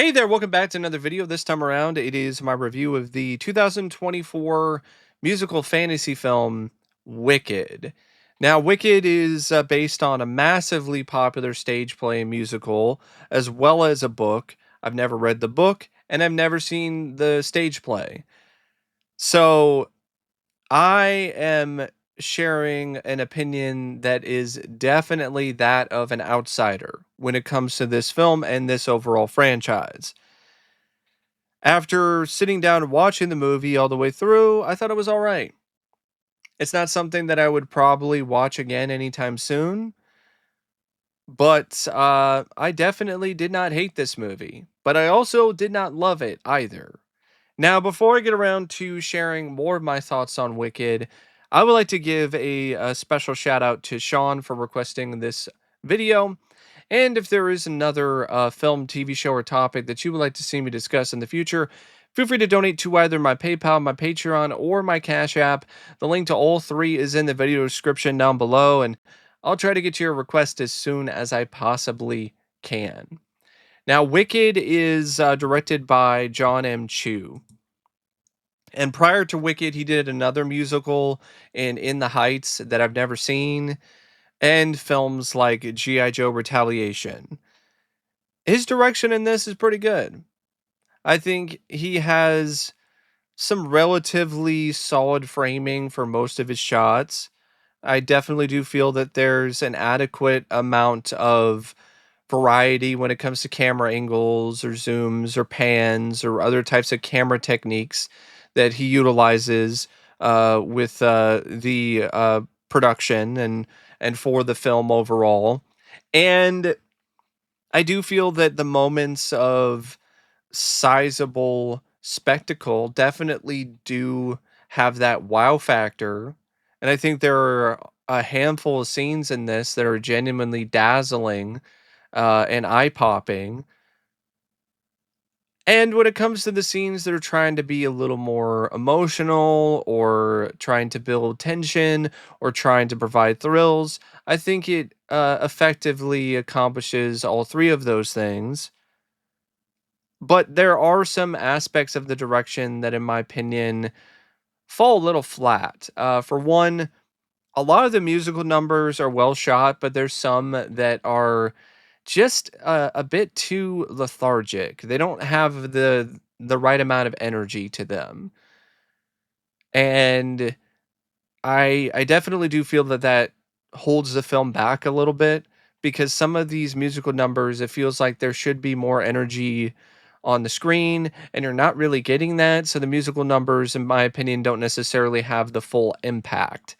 Hey there, welcome back to another video. This time around, it is my review of the 2024 musical fantasy film Wicked. Now, Wicked is based on a massively popular stage play and musical, as well as a book. I've never read the book, and I've never seen the stage play. So, I am sharing an opinion that is definitely that of an outsider when it comes to this film and this overall franchise. After sitting down and watching the movie all the way through, I thought it was all right. It's not something that I would probably watch again anytime soon, but I definitely did not hate this movie, but I also did not love it either. Now, before I get around to sharing more of my thoughts on Wicked, I would like to give a special shout out to Sean for requesting this video. And if there is another film, TV show, or topic that you would like to see me discuss in the future, feel free to donate to either my PayPal, my Patreon, or my Cash App. The link to all three is in the video description down below, and I'll try to get to your request as soon as I possibly can. Now, Wicked is directed by Jon M. And prior to Wicked, he did another musical in the Heights that I've never seen, and films like G.I. Joe Retaliation. His direction in this is pretty good. I think he has some relatively solid framing for most of his shots. I definitely do feel that there's an adequate amount of variety when it comes to camera angles or zooms or pans or other types of camera techniques that he utilizes with the production and for the film overall. And I do feel that the moments of sizable spectacle definitely do have that wow factor. And I think there are a handful of scenes in this that are genuinely dazzling and eye popping. And when it comes to the scenes that are trying to be a little more emotional or trying to build tension or trying to provide thrills, I think it effectively accomplishes all three of those things. But there are some aspects of the direction that, in my opinion, fall a little flat. For one, a lot of the musical numbers are well shot, but there's some that are just a bit too lethargic. They don't have the right amount of energy to them, and I definitely do feel that that holds the film back a little bit because some of these musical numbers, it feels like there should be more energy on the screen, and you're not really getting that. So the musical numbers, in my opinion, don't necessarily have the full impact.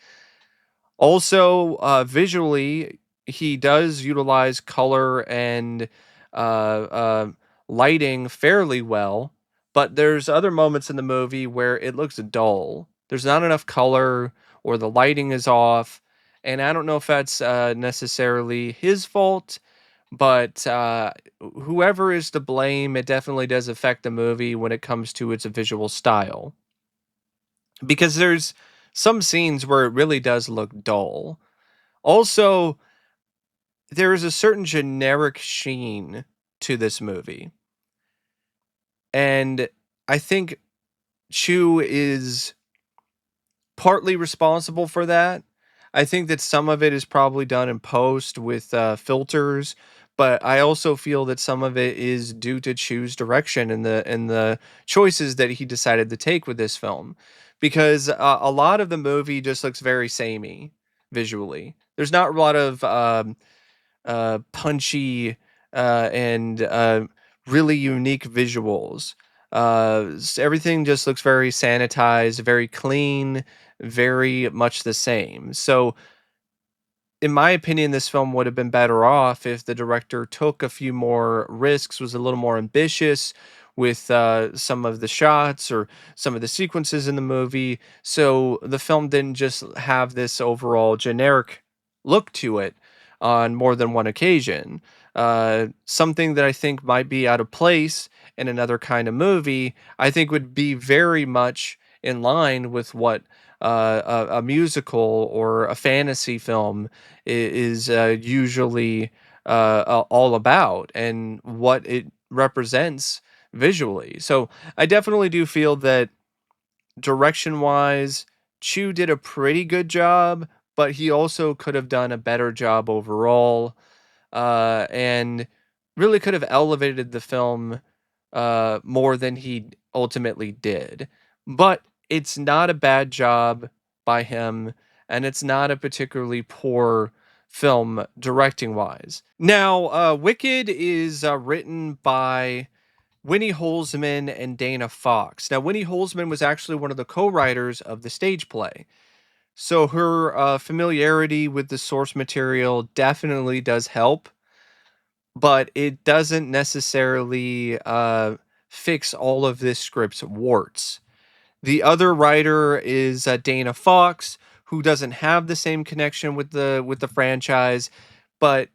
Also, visually, he does utilize color and uh, uh, lighting fairly well, but there's other moments in the movie where it looks dull. There's not enough color, or the lighting is off, and I don't know if that's necessarily his fault, but whoever is to blame, it definitely does affect the movie when it comes to its visual style. Because there's some scenes where it really does look dull. Also, there is a certain generic sheen to this movie. And I think Chu is partly responsible for that. I think that some of it is probably done in post with filters, but I also feel that some of it is due to Chu's direction and the choices that he decided to take with this film, because a lot of the movie just looks very samey visually. There's not a lot of punchy and really unique visuals. Everything just looks very sanitized, very clean, very much the same. So, in my opinion, this film would have been better off if the director took a few more risks, was a little more ambitious with some of the shots or some of the sequences in the movie. So the film didn't just have this overall generic look to it on more than one occasion. Something that I think might be out of place in another kind of movie, I think would be very much in line with what a musical or a fantasy film is usually all about, and what it represents visually. So I definitely do feel that direction wise, Chu did a pretty good job, but he also could have done a better job overall, and really could have elevated the film more than he ultimately did. But it's not a bad job by him, and it's not a particularly poor film directing wise. Now, Wicked is written by Winnie Holzman and Dana Fox. Now, Winnie Holzman was actually one of the co-writers of the stage play. So her familiarity with the source material definitely does help, but it doesn't necessarily fix all of this script's warts. The other writer is Dana Fox, who doesn't have the same connection with the franchise, but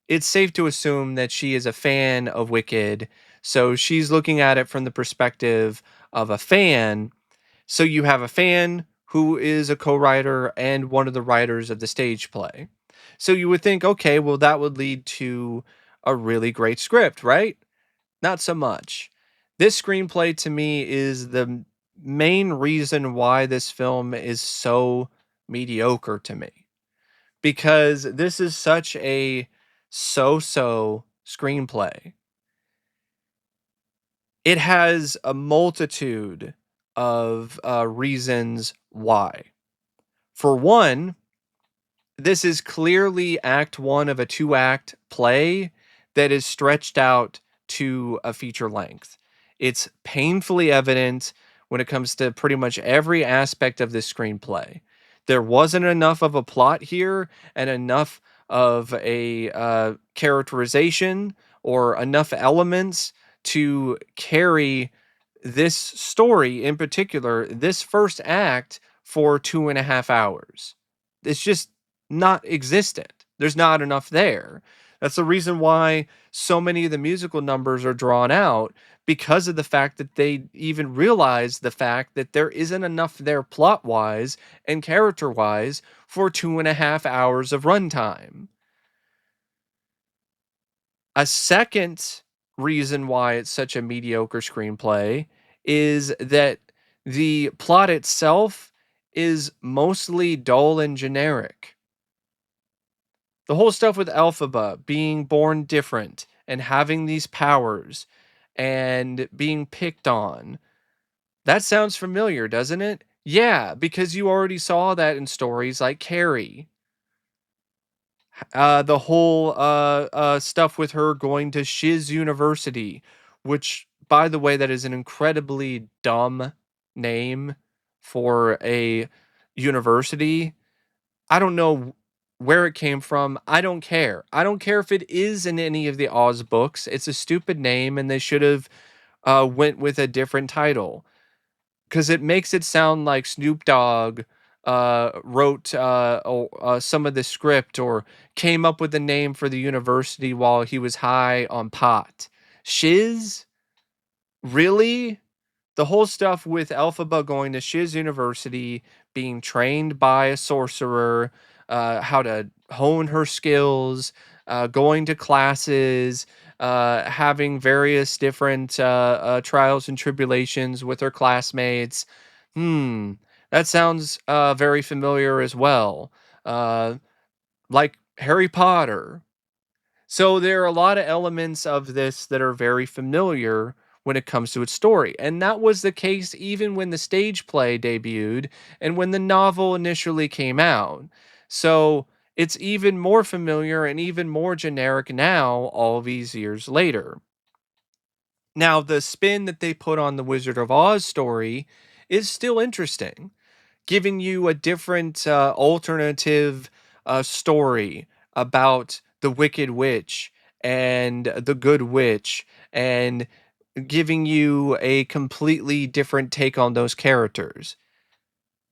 it's safe to assume that she is a fan of Wicked. So she's looking at it from the perspective of a fan. So you have a fan who is a co-writer and one of the writers of the stage play. So you would think, okay, well, that would lead to a really great script, right? Not so much. This screenplay to me is the main reason why this film is so mediocre to me, because this is such a so-so screenplay. It has a multitude of reasons why. For one, this is clearly act one of a two-act play that is stretched out to a feature length. It's painfully evident when it comes to pretty much every aspect of this screenplay. There wasn't enough of a plot here and enough of a characterization or enough elements to carry this story in particular, this first act, for 2.5 hours. It's just not existent. There's not enough there. That's the reason why so many of the musical numbers are drawn out, because of the fact that they even realize the fact that there isn't enough there plot wise and character wise for 2.5 hours of runtime. A second reason why it's such a mediocre screenplay is that the plot itself is mostly dull and generic. The whole stuff with Elphaba being born different and having these powers and being picked on. That sounds familiar, doesn't it? Yeah, because you already saw that in stories like Carrie. The whole stuff with her going to Shiz University, which, by the way, that is an incredibly dumb name for a university. I don't know where it came from. I don't care. I don't care if it is in any of the Oz books. It's a stupid name, and they should have went with a different title, because it makes it sound like Snoop Dogg wrote some of the script or came up with the name for the university while he was high on pot. Shiz? Really? The whole stuff with Elphaba going to Shiz University, being trained by a sorcerer, how to hone her skills, going to classes, having various different trials and tribulations with her classmates. That sounds very familiar as well. Uh, like Harry Potter. So there are a lot of elements of this that are very familiar when it comes to its story. And that was the case even when the stage play debuted and when the novel initially came out. So it's even more familiar and even more generic now, all these years later. Now, the spin that they put on the Wizard of Oz story is still interesting, giving you a different alternative story about the Wicked Witch and the Good Witch, and giving you a completely different take on those characters.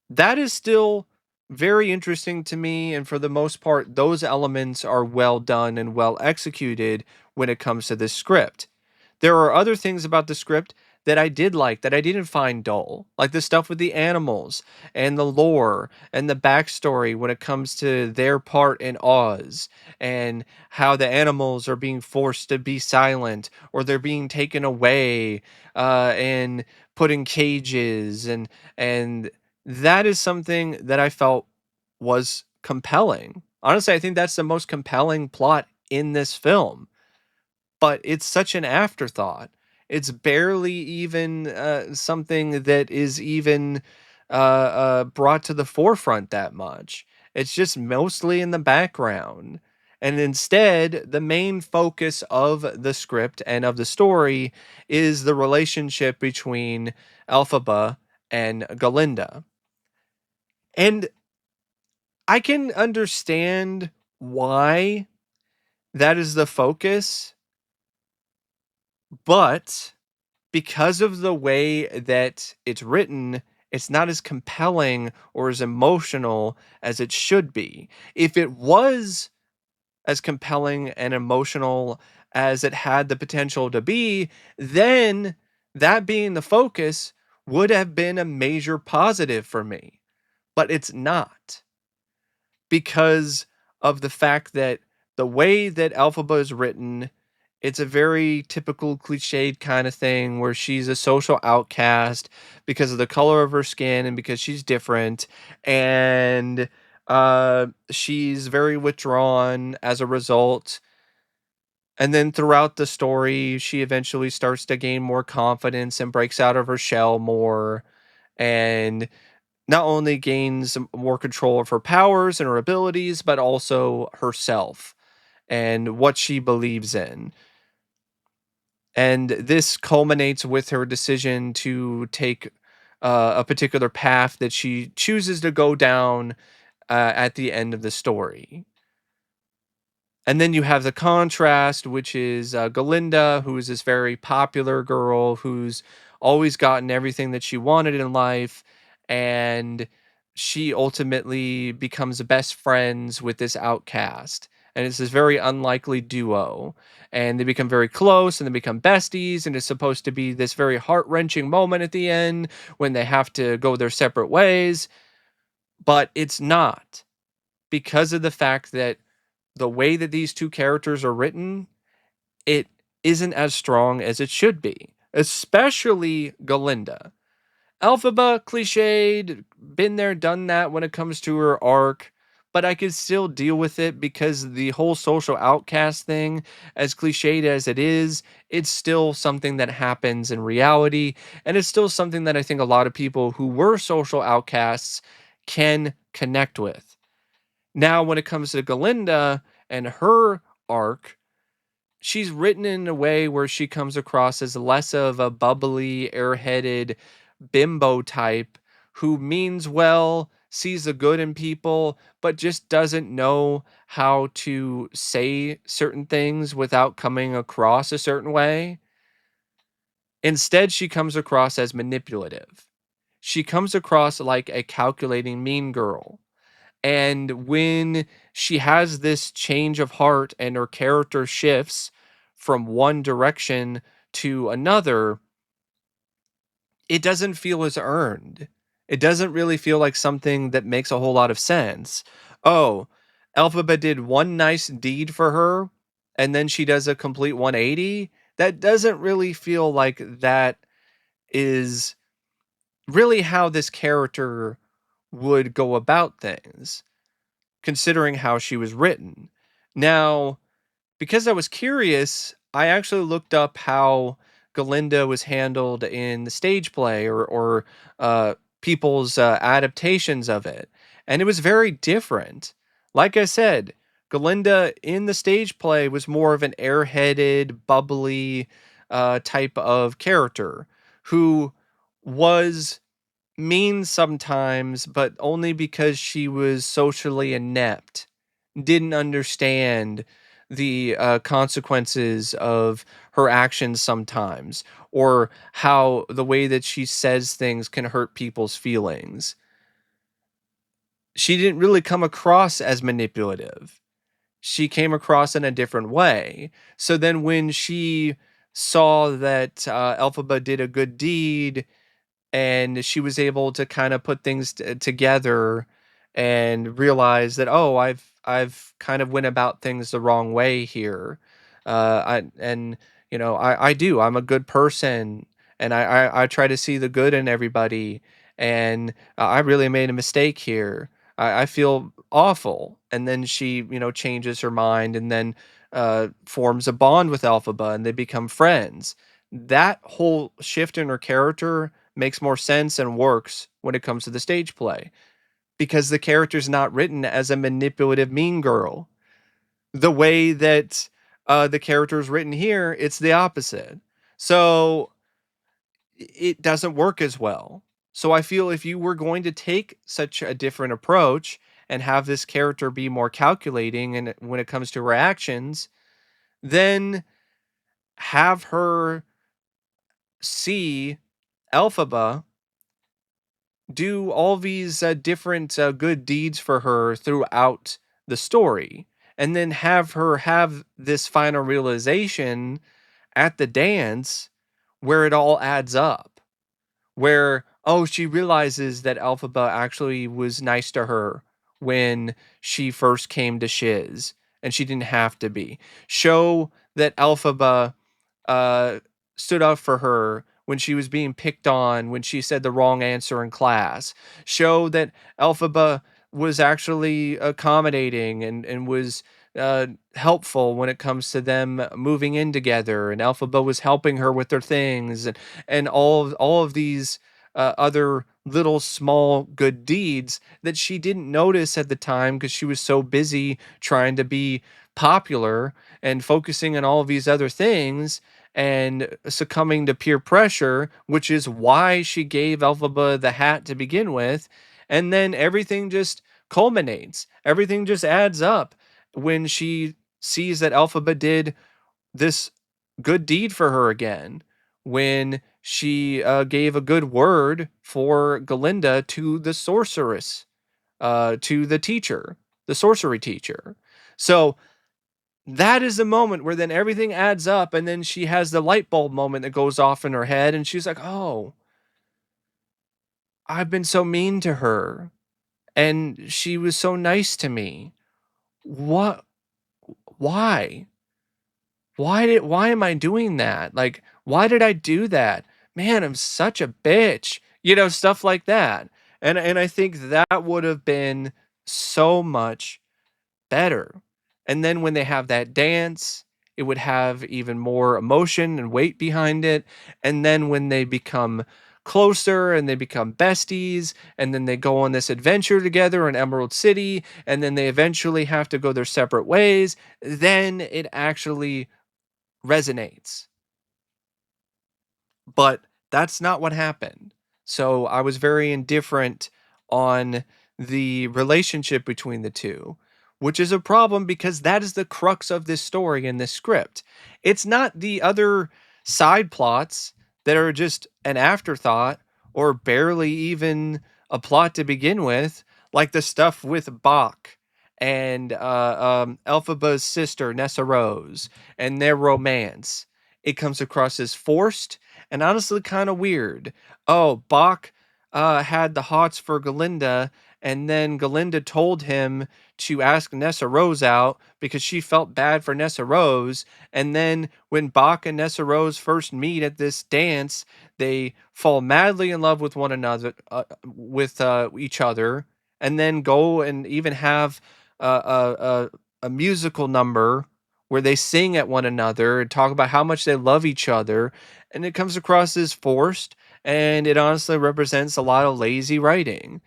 That is still very interesting to me, and for the most part, those elements are well done and well executed when it comes to this script. There are other things about the script that I did like, that I didn't find dull, like the stuff with the animals and the lore and the backstory when it comes to their part in Oz, and how the animals are being forced to be silent or they're being taken away and put in cages, and that is something that I felt was compelling. Honestly, I think that's the most compelling plot in this film, but it's such an afterthought. It's barely even something that is even brought to the forefront that much. It's just mostly in the background. And instead, the main focus of the script and of the story is the relationship between Elphaba and Galinda. And I can understand why that is the focus, but because of the way that it's written, it's not as compelling or as emotional as it should be. If it was as compelling and emotional as it had the potential to be, then that being the focus would have been a major positive for me. But it's not, because of the fact that the way that Alphaba is written, it's a very typical cliched kind of thing where she's a social outcast because of the color of her skin and because she's different, and she's very withdrawn as a result. And then throughout the story, she eventually starts to gain more confidence and breaks out of her shell more, and not only gains more control of her powers and her abilities, but also herself and what she believes in. And this culminates with her decision to take a particular path that she chooses to go down at the end of the story. And then you have the contrast, which is Galinda, who is this very popular girl who's always gotten everything that she wanted in life. And she ultimately becomes best friends with this outcast. And it's this very unlikely duo. And they become very close and they become besties. And it's supposed to be this very heart wrenching moment at the end when they have to go their separate ways. But it's not, because of the fact that the way that these two characters are written, it isn't as strong as it should be, especially Galinda. Elphaba, cliched, been there, done that when it comes to her arc, but I could still deal with it because the whole social outcast thing, as cliched as it is, it's still something that happens in reality, and it's still something that I think a lot of people who were social outcasts can connect with. Now, when it comes to Galinda and her arc, she's written in a way where she comes across as less of a bubbly, airheaded bimbo type who means well, sees the good in people, but just doesn't know how to say certain things without coming across a certain way. Instead, she comes across as manipulative. She comes across like a calculating mean girl. And when she has this change of heart and her character shifts from one direction to another, it doesn't feel as earned. It doesn't really feel like something that makes a whole lot of sense. Oh, Alphaba did one nice deed for her and then she does a complete 180. That doesn't really feel like that is really how this character would go about things, considering how she was written. Now, because I was curious, I actually looked up how Galinda was handled in the stage play, or people's adaptations of it, and it was very different. Like I said, Galinda in the stage play was more of an airheaded, bubbly type of character who was mean sometimes, but only because she was socially inept, didn't understand the consequences of her actions sometimes, or how the way that she says things can hurt people's feelings. She didn't really come across as manipulative. She came across in a different way. So then when she saw that Elphaba did a good deed, and she was able to kind of put things together and realize that, oh, I've kind of went about things the wrong way here. I and you know I do, I'm a good person, and I try to see the good in everybody, and I really made a mistake here. I feel awful. And then she, changes her mind, and then forms a bond with Alphaba, and they become friends. That whole shift in her character makes more sense and works when it comes to the stage play, because the character's not written as a manipulative mean girl. The way that the character is written here, it's the opposite. So it doesn't work as well. So I feel if you were going to take such a different approach and have this character be more calculating and when it comes to her actions, then have her see Elphaba do all these different good deeds for her throughout the story, and then have her have this final realization at the dance where it all adds up, where, oh, she realizes that Alphaba actually was nice to her when she first came to Shiz, and she didn't have to be. Show that Alphaba uh, stood up for her when she was being picked on, when she said the wrong answer in class. Show that Elphaba was actually accommodating and was helpful when it comes to them moving in together, and Elphaba was helping her with their things, and all of these other little small good deeds that she didn't notice at the time because she was so busy trying to be popular and focusing on all of these other things and succumbing to peer pressure, which is why she gave Elphaba the hat to begin with. And then everything just culminates, everything just adds up when she sees that Elphaba did this good deed for her again, when she gave a good word for Galinda to the sorceress, to the teacher, the sorcery teacher. So that is the moment where then everything adds up, and then she has the light bulb moment that goes off in her head, and she's like, "Oh, I've been so mean to her, and she was so nice to me. What? Why? Why am I doing that? Like, why did I do that? Man, I'm such a bitch." Stuff like that. And I think that would have been so much better. And then when they have that dance, it would have even more emotion and weight behind it. And then when they become closer and they become besties, and then they go on this adventure together in Emerald City, and then they eventually have to go their separate ways, then it actually resonates. But that's not what happened. So I was very indifferent on the relationship between the two, which is a problem because that is the crux of this story and this script. It's not the other side plots that are just an afterthought or barely even a plot to begin with, like the stuff with Bach and Elphaba's sister, Nessa Rose, and their romance. It comes across as forced and honestly kind of weird. Oh, Bach had the hots for Galinda, and then Galinda told him to ask Nessa Rose out because she felt bad for Nessa Rose. And then when Bach and Nessa Rose first meet at this dance, they fall madly in love with one another, with each other, and then go and even have a musical number where they sing at one another and talk about how much they love each other, and it comes across as forced, and it honestly represents a lot of lazy writing.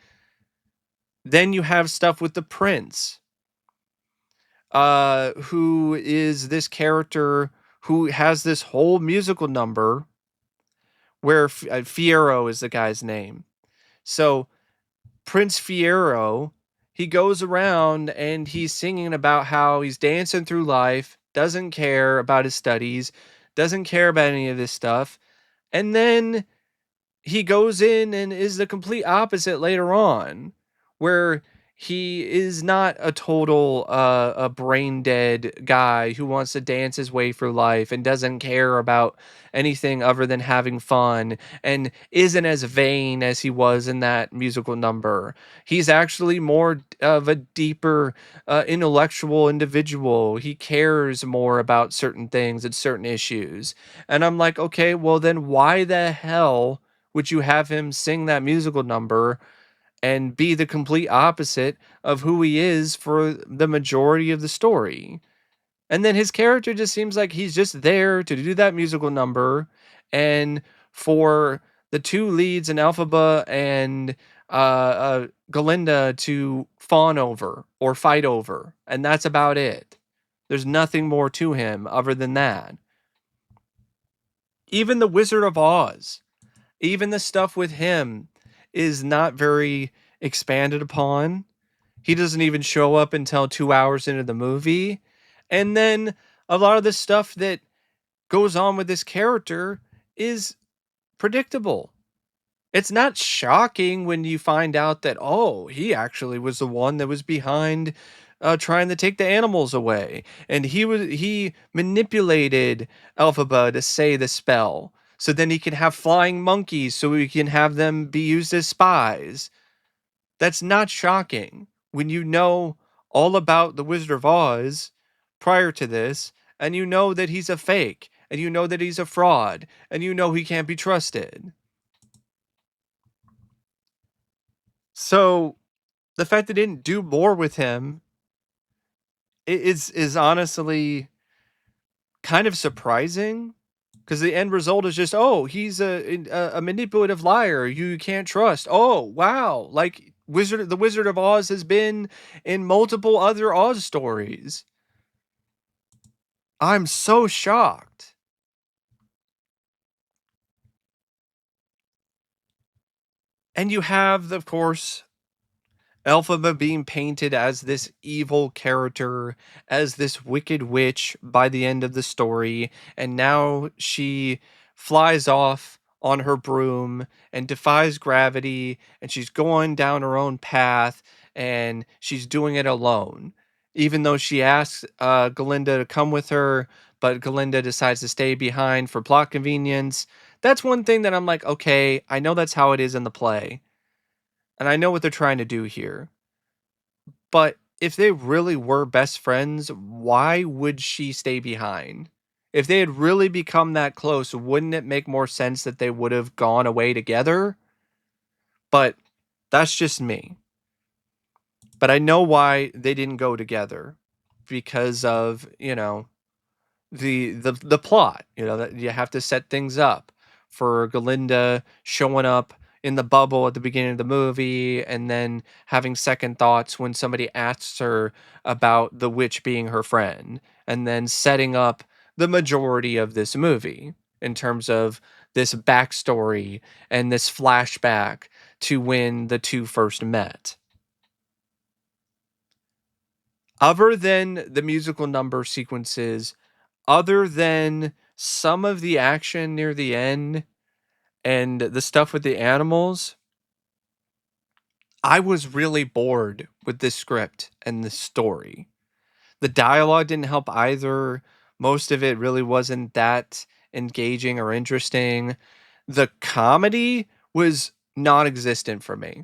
Then you have stuff with the prince, who is this character who has this whole musical number where Fierro is the guy's name. So Prince Fierro, he goes around and he's singing about how he's dancing through life, doesn't care about his studies, doesn't care about any of this stuff. And then he goes in and is the complete opposite later on, where he is not a total a brain dead guy who wants to dance his way through life and doesn't care about anything other than having fun and isn't as vain as he was in that musical number. He's actually more of a deeper intellectual individual. He cares more about certain things and certain issues. And I'm like, okay, well then why the hell would you have him sing that musical number and be the complete opposite of who he is for the majority of the story? And then his character just seems like he's just there to do that musical number and for the two leads in Alphaba and Galinda to fawn over or fight over. And that's about it. There's nothing more to him other than that. Even the Wizard of Oz, even the stuff with him is not very expanded upon. He doesn't even show up until 2 hours into the movie. And then a lot of the stuff that goes on with this character is predictable. It's not shocking when you find out that, oh, he actually was the one that was behind trying to take the animals away. And he manipulated Elphaba to say the spell. So then he can have flying monkeys so we can have them be used as spies. That's not shocking when you know all about the Wizard of Oz prior to this, and you know that he's a fake, and you know that he's a fraud, and you know he can't be trusted. So the fact they didn't do more with him is honestly kind of surprising because the end result is just, oh, he's a manipulative liar you can't trust. Oh wow, like the Wizard of Oz has been in multiple other Oz stories. I'm so shocked. And you have, of course, Elphaba being painted as this evil character, as this wicked witch by the end of the story, and now she flies off on her broom and defies gravity, and she's going down her own path, and she's doing it alone. Even though she asks Galinda to come with her, but Galinda decides to stay behind for plot convenience. That's one thing that I'm like, okay, I know that's how it is in the play, and I know what they're trying to do here. But if they really were best friends, why would she stay behind? If they had really become that close, wouldn't it make more sense that they would have gone away together? But that's just me. But I know why they didn't go together because of, the plot, that you have to set things up for Galinda showing up in the bubble at the beginning of the movie and then having second thoughts when somebody asks her about the witch being her friend, and then setting up the majority of this movie in terms of this backstory and this flashback to when the two first met. Other than the musical number sequences, other than some of the action near the end and the stuff with the animals, I was really bored with this script and this story. The dialogue didn't help either. Most of it really wasn't that engaging or interesting. The comedy was non existent for me.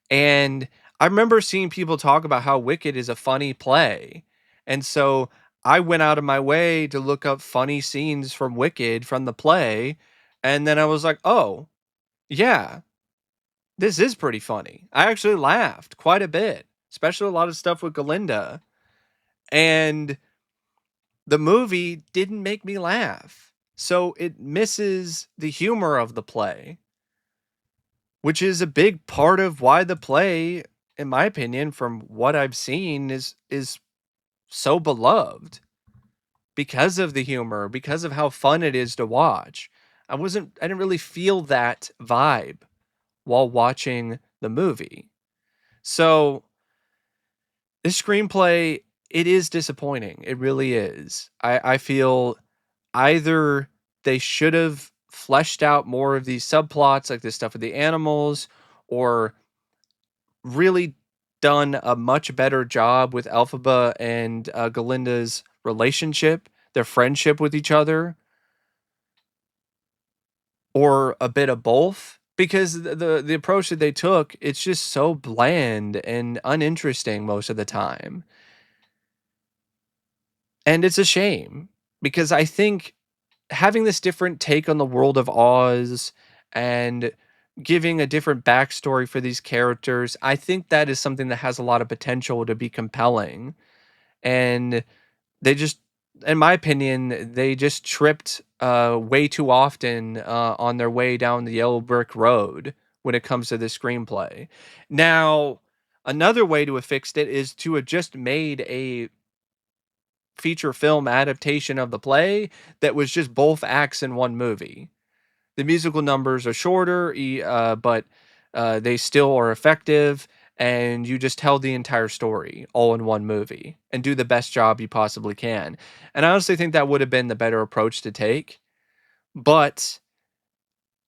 And I remember seeing people talk about how Wicked is a funny play. And so I went out of my way to look up funny scenes from Wicked from the play. And then I was like, oh, yeah, this is pretty funny. I actually laughed quite a bit, especially a lot of stuff with Galinda. And the movie didn't make me laugh. So it misses the humor of the play, which is a big part of why the play, in my opinion, from what I've seen, is so beloved because of the humor, because of how fun it is to watch. I didn't really feel that vibe while watching the movie. So this screenplay, it is disappointing. It really is. I feel either they should have fleshed out more of these subplots, like this stuff with the animals, or really done a much better job with Elphaba and Galinda's relationship, their friendship with each other, or a bit of both. Because the approach that they took, it's just so bland and uninteresting most of the time. And it's a shame because I think having this different take on the world of Oz and giving a different backstory for these characters, I think that is something that has a lot of potential to be compelling. And they just, in my opinion, they just tripped way too often on their way down the yellow brick road when it comes to the screenplay. Now, another way to have fixed it is to have just made a feature film adaptation of the play that was just both acts in one movie. The musical numbers are shorter, but they still are effective, and you just tell the entire story all in one movie and do the best job you possibly can. And I honestly think that would have been the better approach to take, but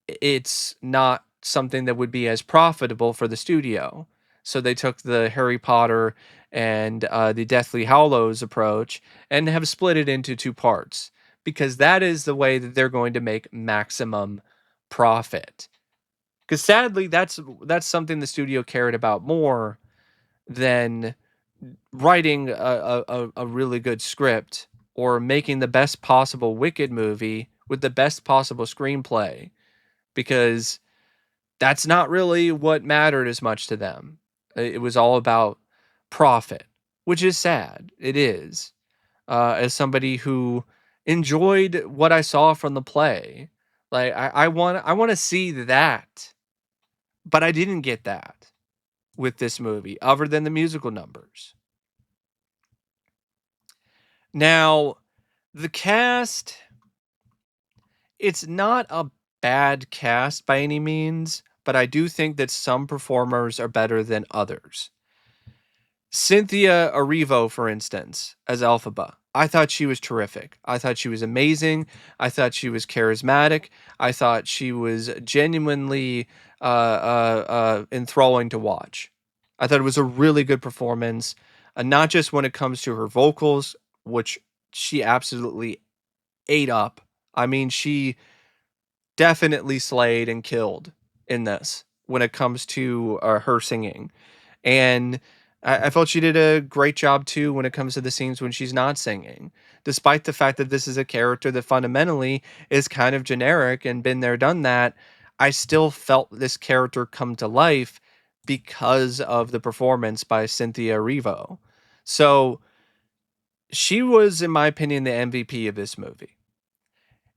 it's not something that would be as profitable for the studio. So they took the Harry Potter and the Deathly Hallows approach and have split it into two parts because that is the way that they're going to make maximum profit. Because sadly, that's something the studio cared about more than writing a really good script or making the best possible Wicked movie with the best possible screenplay. Because that's not really what mattered as much to them. It was all about profit, which is sad. It is. As somebody who enjoyed what I saw from the play, like I want to see that, but I didn't get that with this movie, other than the musical numbers. Now, the cast, it's not a bad cast by any means, but I do think that some performers are better than others. Cynthia Erivo, for instance, as Elphaba. I thought she was terrific. I thought she was amazing. I thought she was charismatic. I thought she was genuinely enthralling to watch. I thought it was a really good performance, not just when it comes to her vocals, which she absolutely ate up. I mean, she definitely slayed and killed in this when it comes to her singing. And I felt she did a great job too when it comes to the scenes when she's not singing. Despite the fact that this is a character that fundamentally is kind of generic and been there, done that, I still felt this character come to life because of the performance by Cynthia Erivo. So she was, in my opinion, the MVP of this movie.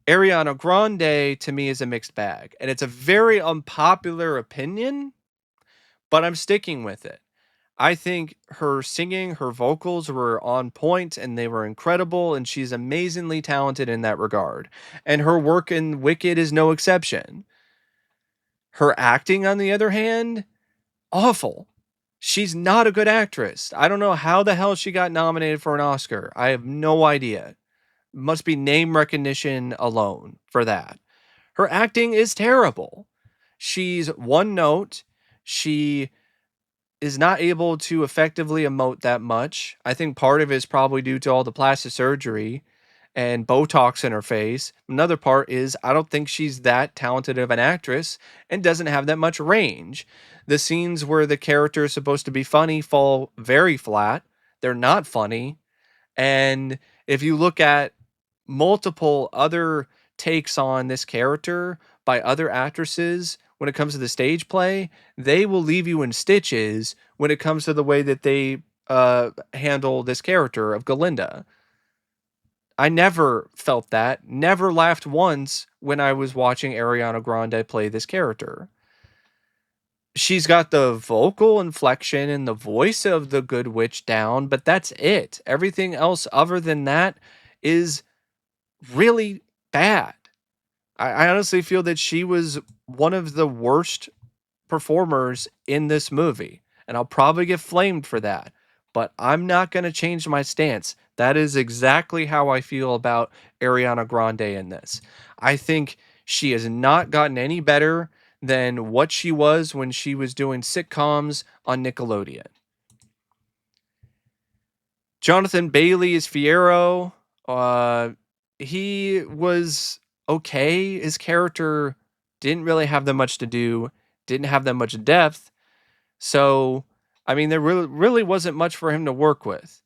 Ariana Grande to me is a mixed bag, and it's a very unpopular opinion, but I'm sticking with it. I think her singing, her vocals were on point and they were incredible, and she's amazingly talented in that regard. And her work in Wicked is no exception. Her acting, on the other hand, awful. She's not a good actress. I don't know how the hell she got nominated for an Oscar. I have no idea. Must be name recognition alone for that. Her acting is terrible. She's one note. She is not able to effectively emote that much. I think part of it is probably due to all the plastic surgery and Botox in her face. Another part is I don't think she's that talented of an actress and doesn't have that much range. The scenes where the character is supposed to be funny fall very flat. They're not funny. And if you look at multiple other takes on this character by other actresses when it comes to the stage play, they will leave you in stitches when it comes to the way that they handle this character of Galinda. I never felt that, never laughed once when I was watching Ariana Grande play this character. She's got the vocal inflection and the voice of the Good Witch down, but that's it. Everything else other than that is really bad. I honestly feel that she was one of the worst performers in this movie, and I'll probably get flamed for that, but I'm not going to change my stance. That is exactly how I feel about Ariana Grande in this. I think she has not gotten any better than what she was when she was doing sitcoms on Nickelodeon. Jonathan Bailey is Fiero. Uh, he was okay. His character didn't really have that much to do, didn't have that much depth. So, I mean, there really wasn't much for him to work with.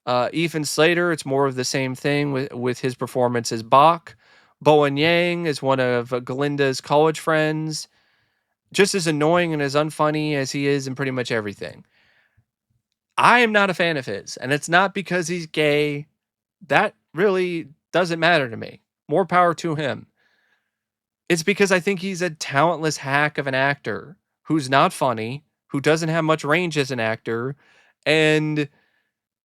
Ethan Slater, it's more of the same thing with his performance as Bach. Bowen Yang is one of Galinda's college friends, just as annoying and as unfunny as he is in pretty much everything. I am not a fan of his, and it's not because he's gay. That really doesn't matter to me. More power to him. It's because I think he's a talentless hack of an actor who's not funny, who doesn't have much range as an actor, and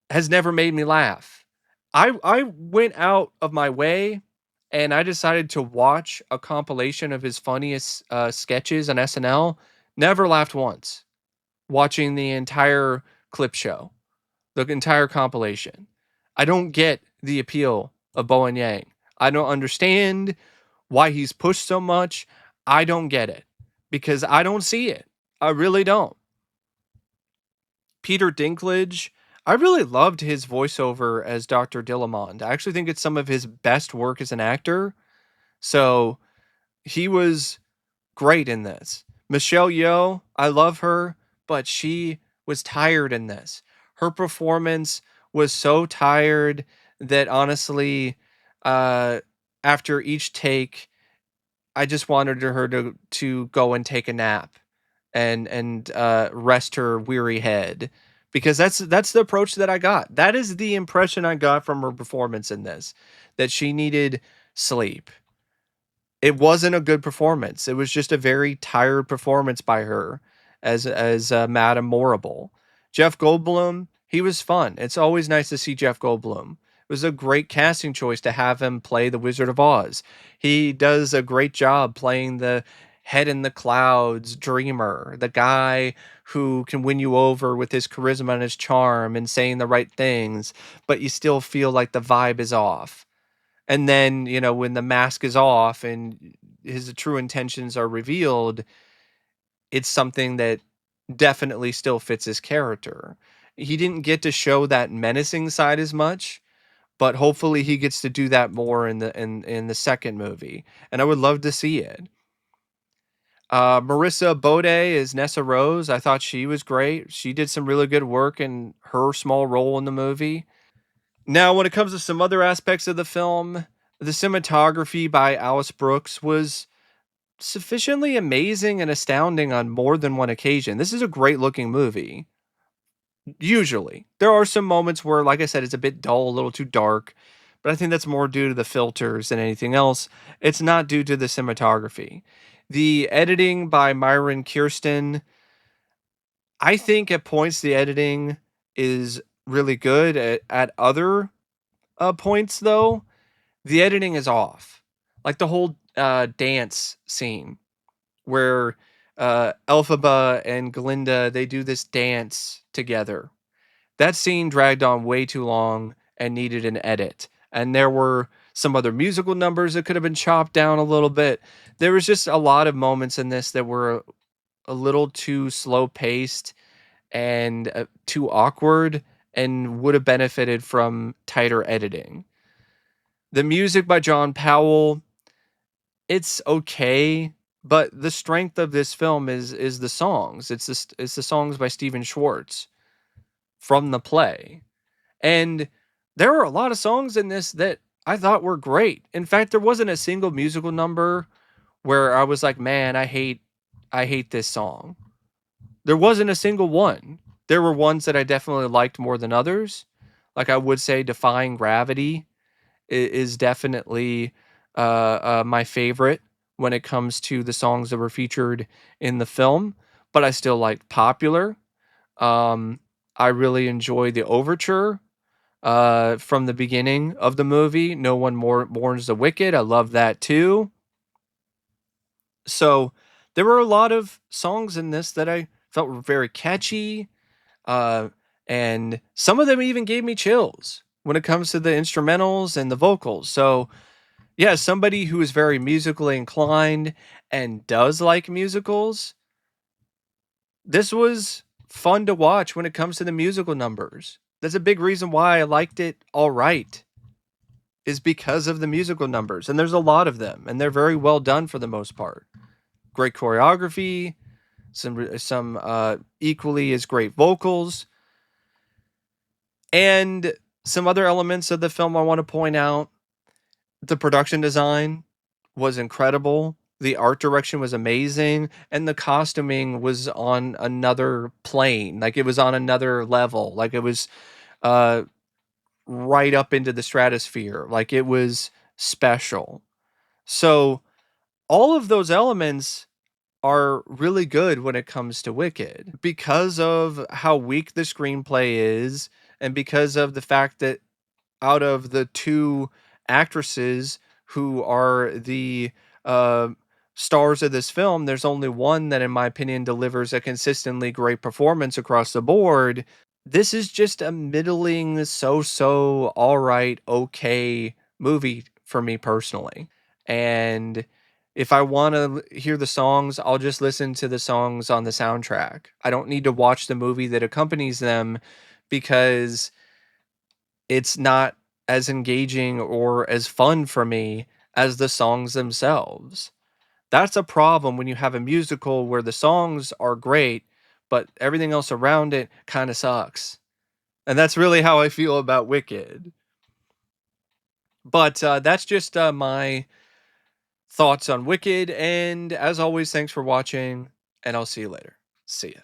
has never made me laugh. I went out of my way and I decided to watch a compilation of his funniest sketches on SNL. Never laughed once watching the entire clip show, the entire compilation. I don't get the appeal of Bowen Yang. I don't understand why he's pushed so much. I don't get it because I don't see it. I really don't. Peter Dinklage, I really loved his voiceover as Dr. Dillamond. I actually think it's some of his best work as an actor. So he was great in this. Michelle Yeoh, I love her, but she was tired in this. Her performance was so tired that honestly, uh, after each take, I just wanted her to go and take a nap and rest her weary head because that's the approach that I got. That is the impression I got from her performance in this, that she needed sleep. It wasn't a good performance. It was just a very tired performance by her as Madame Morrible. Jeff Goldblum, he was fun. It's always nice to see Jeff Goldblum. It was a great casting choice to have him play the Wizard of Oz. He does a great job playing the head in the clouds dreamer, the guy who can win you over with his charisma and his charm and saying the right things, but you still feel like the vibe is off. And then, when the mask is off and his true intentions are revealed, it's something that definitely still fits his character. He didn't get to show that menacing side as much, but hopefully he gets to do that more in the second movie. And I would love to see it. Marissa Bode is Nessa Rose. I thought she was great. She did some really good work in her small role in the movie. Now, when it comes to some other aspects of the film, the cinematography by Alice Brooks was sufficiently amazing and astounding on more than one occasion. This is a great looking movie. Usually, there are some moments where, like I said, it's a bit dull, a little too dark, but I think that's more due to the filters than anything else. It's not due to the cinematography. The editing by Myron Kirsten, I think at points the editing is really good. At other points, though, the editing is off. Like the whole dance scene where Elphaba and Glinda, they do this dance together. That scene dragged on way too long and needed an edit. And there were some other musical numbers that could have been chopped down a little bit. There was just a lot of moments in this that were a little too slow paced and too awkward and would have benefited from tighter editing. The music by John Powell, it's okay, but the strength of this film is the songs. It's the songs by Stephen Schwartz from the play. And there are a lot of songs in this that I thought were great. In fact, there wasn't a single musical number where I was like, "Man, I hate this song." There wasn't a single one. There were ones that I definitely liked more than others. Like I would say Defying Gravity is definitely my favorite when it comes to the songs that were featured in the film, but I still like Popular. I really enjoy the overture from the beginning of the movie. No One More Mourns the Wicked. I love that too. So there were a lot of songs in this that I felt were very catchy, uh, and some of them even gave me chills when it comes to the instrumentals and the vocals. So yeah, somebody who is very musically inclined and does like musicals, this was fun to watch when it comes to the musical numbers. That's a big reason why I liked it all right, is because of the musical numbers. And there's a lot of them, and they're very well done for the most part. Great choreography, some equally as great vocals, and some other elements of the film I want to point out. The production design was incredible. The art direction was amazing, and the costuming was on another plane. Like it was on another level. Like it was uh right up into the stratosphere. Like it was special. So all of those elements are really good when it comes to Wicked because of how weak the screenplay is, and because of the fact that out of the two actresses who are the uh, stars of this film, there's only one that, in my opinion, delivers a consistently great performance across the board. This is just a middling, so, all right, okay movie for me personally. And if I want to hear the songs, I'll just listen to the songs on the soundtrack. I don't need to watch the movie that accompanies them because it's not as engaging or as fun for me as the songs themselves. That's a problem when you have a musical where the songs are great, but everything else around it kind of sucks. And that's really how I feel about Wicked. But that's just my thoughts on Wicked. And as always, thanks for watching, and I'll see you later. See ya.